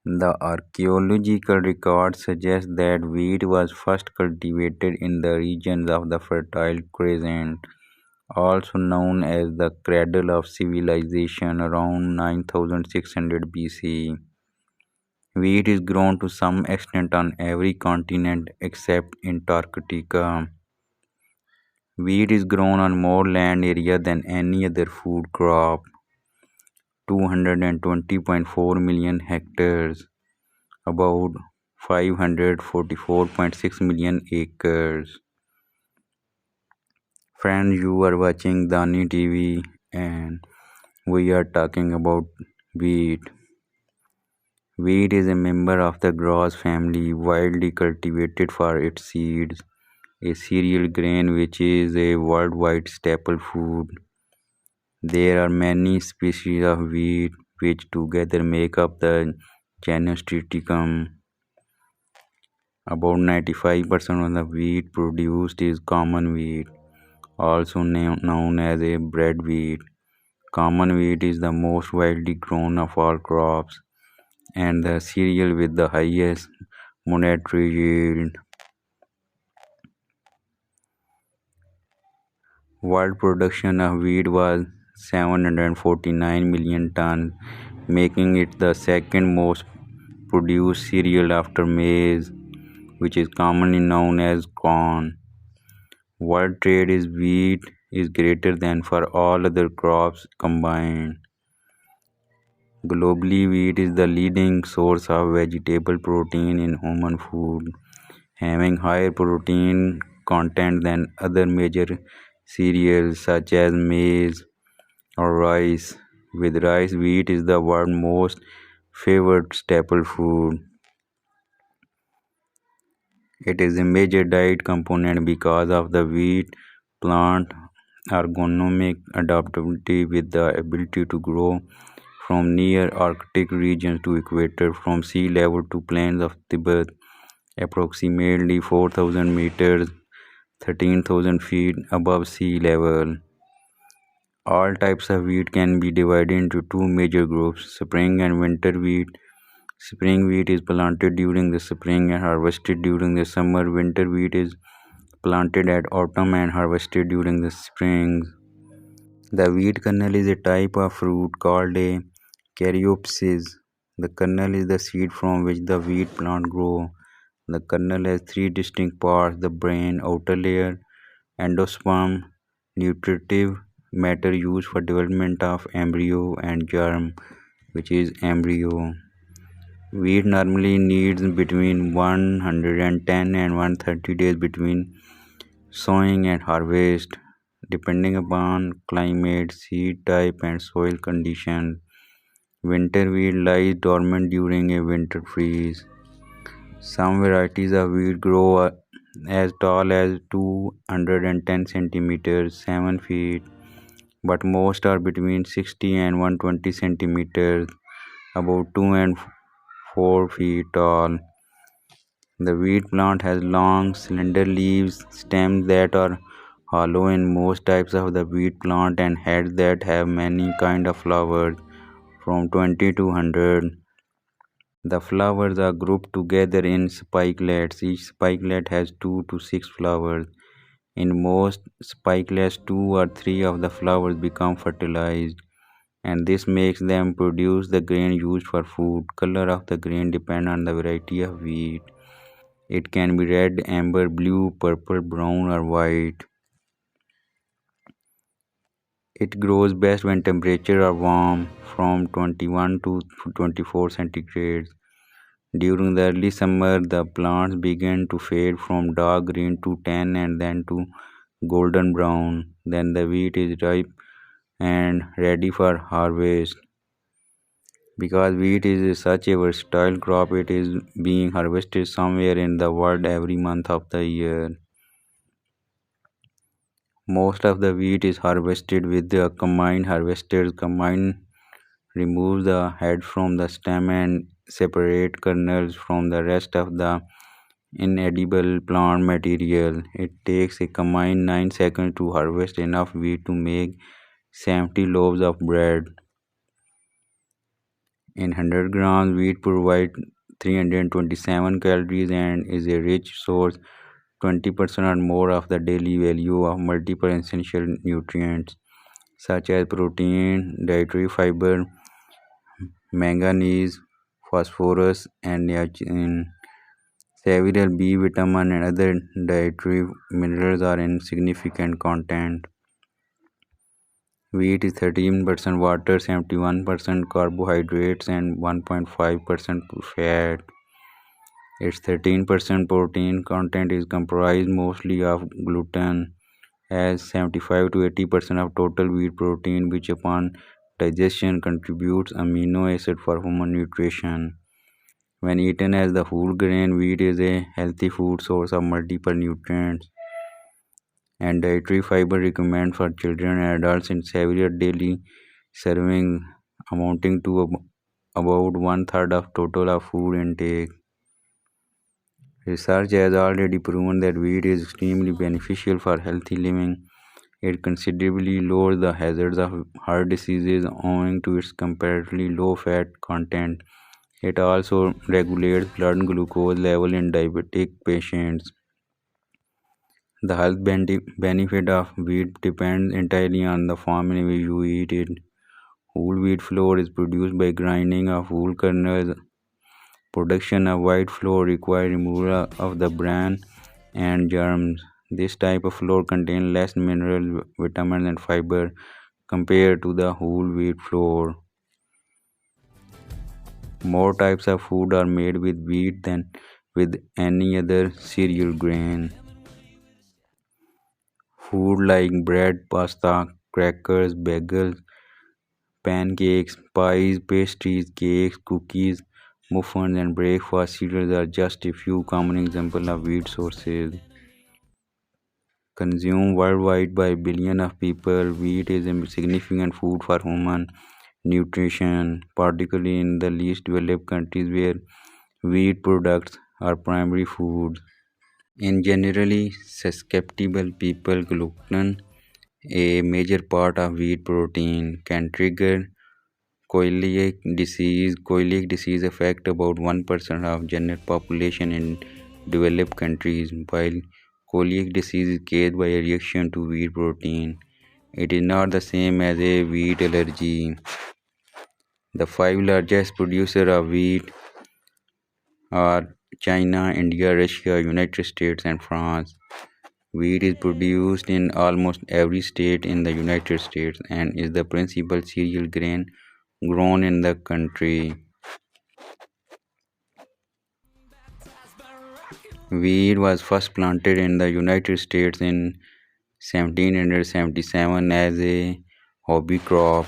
The archaeological records suggest that wheat was first cultivated in the regions of the Fertile Crescent, also known as the cradle of civilization, around 9600 BC. Wheat is grown to some extent on every continent except Antarctica. Wheat is grown on more land area than any other food crop, 220.4 million hectares, about 544.6 million acres. Friends, you are watching Dani TV and we are talking about wheat. Wheat is a member of the grass family, widely cultivated for its seeds, a cereal grain which is a worldwide staple food. There are many species of wheat which together make up the genus Triticum. About 95% of the wheat produced is common wheat, also known as a bread wheat. Common wheat is the most widely grown of all crops and the cereal with the highest monetary yield. World production of wheat was 749 million tons, making it the second most produced cereal after maize, which is commonly known as corn. World trade is wheat is greater than for all other crops combined. Globally, wheat is the leading source of vegetable protein in human food, having higher protein content than other major cereals such as maize or rice. With rice, wheat is the world's most favored staple food. It is a major diet component because of the wheat plant ergonomic adaptability with the ability to grow from near Arctic regions to equator, from sea level to plains of Tibet, approximately 4,000 meters, 13,000 feet above sea level. All types of wheat can be divided into two major groups, spring and winter wheat. Spring wheat is planted during the spring and harvested during the summer. Winter wheat is planted at autumn and harvested during the spring. The wheat kernel is a type of fruit called a caryopsis. The kernel is the seed from which the wheat plant grows. The kernel has three distinct parts: the brain, outer layer, endosperm, nutritive matter used for development of embryo, and germ, which is embryo. Wheat normally needs between 110 and 130 days between sowing and harvest, depending upon climate, seed type, and soil conditions. Winter wheat lies dormant during a winter freeze. Some varieties of wheat grow as tall as 210 centimeters, 7 feet, but most are between 60 and 120 centimeters, about 2 and 4 feet tall. The wheat plant has long, slender leaves, stems that are hollow in most types of the wheat plant, and heads that have many kind of flowers, from 20 to 100. The flowers are grouped together in spikelets. Each spikelet has 2 to 6 flowers. In most spikelets, 2 or 3 of the flowers become fertilized, and this makes them produce the grain used for food. Color of the grain depends on the variety of wheat. It can be red, amber, blue, purple, brown, or white. It grows best when temperatures are warm, from 21 to 24 centigrade. During the early summer, the plants begin to fade from dark green to tan and then to golden brown. Then the wheat is ripe and ready for harvest. Because wheat is such a versatile crop, it is being harvested somewhere in the world every month of the year. Most of the wheat is harvested with the combine harvesters. Combine removes the head from the stem and separate kernels from the rest of the inedible plant material. It takes a combined 9 seconds to harvest enough wheat to make 70 loaves of bread. In 100 grams, wheat provides 327 calories and is a rich source 20% or more of the daily value of multiple essential nutrients such as protein, dietary fiber, manganese, phosphorus, and niacin. Several B vitamin and other dietary minerals are in significant content. Wheat is 13% water, 71% carbohydrates, and 1.5% fat. Its 13% protein content is comprised mostly of gluten, as 75 to 80% of total wheat protein, which upon digestion contributes amino acid for human nutrition. When eaten as the whole grain, wheat is a healthy food source of multiple nutrients and dietary fiber recommended for children and adults in several daily servings, amounting to about one third of total of food intake. Research has already proven that wheat is extremely beneficial for healthy living. It considerably lowers the hazards of heart diseases owing to its comparatively low fat content. It also regulates blood glucose level in diabetic patients. The health benefit of wheat depends entirely on the farm in which you eat it. Whole wheat flour is produced by grinding of whole kernels. Production of white flour requires removal of the bran and germs. This type of flour contains less mineral, vitamins, and fiber compared to the whole wheat flour. More types of food are made with wheat than with any other cereal grain. Food like bread, pasta, crackers, bagels, pancakes, pies, pastries, cakes, cookies, muffins, and breakfast cereals are just a few common examples of wheat sources. Consumed worldwide by billions of people, wheat is a significant food for human nutrition, particularly in the least developed countries where wheat products are primary foods. In generally susceptible people, gluten, a major part of wheat protein, can trigger coeliac disease. Coeliac disease affects about 1% of general population in developed countries, while coeliac disease is caused by a reaction to wheat protein. It is not the same as a wheat allergy. The five largest producers of wheat are China, India, Russia, United States, and France. Wheat is produced in almost every state in the United States and is the principal cereal grain grown in the country. Wheat was first planted in the United States in 1777 as a hobby crop.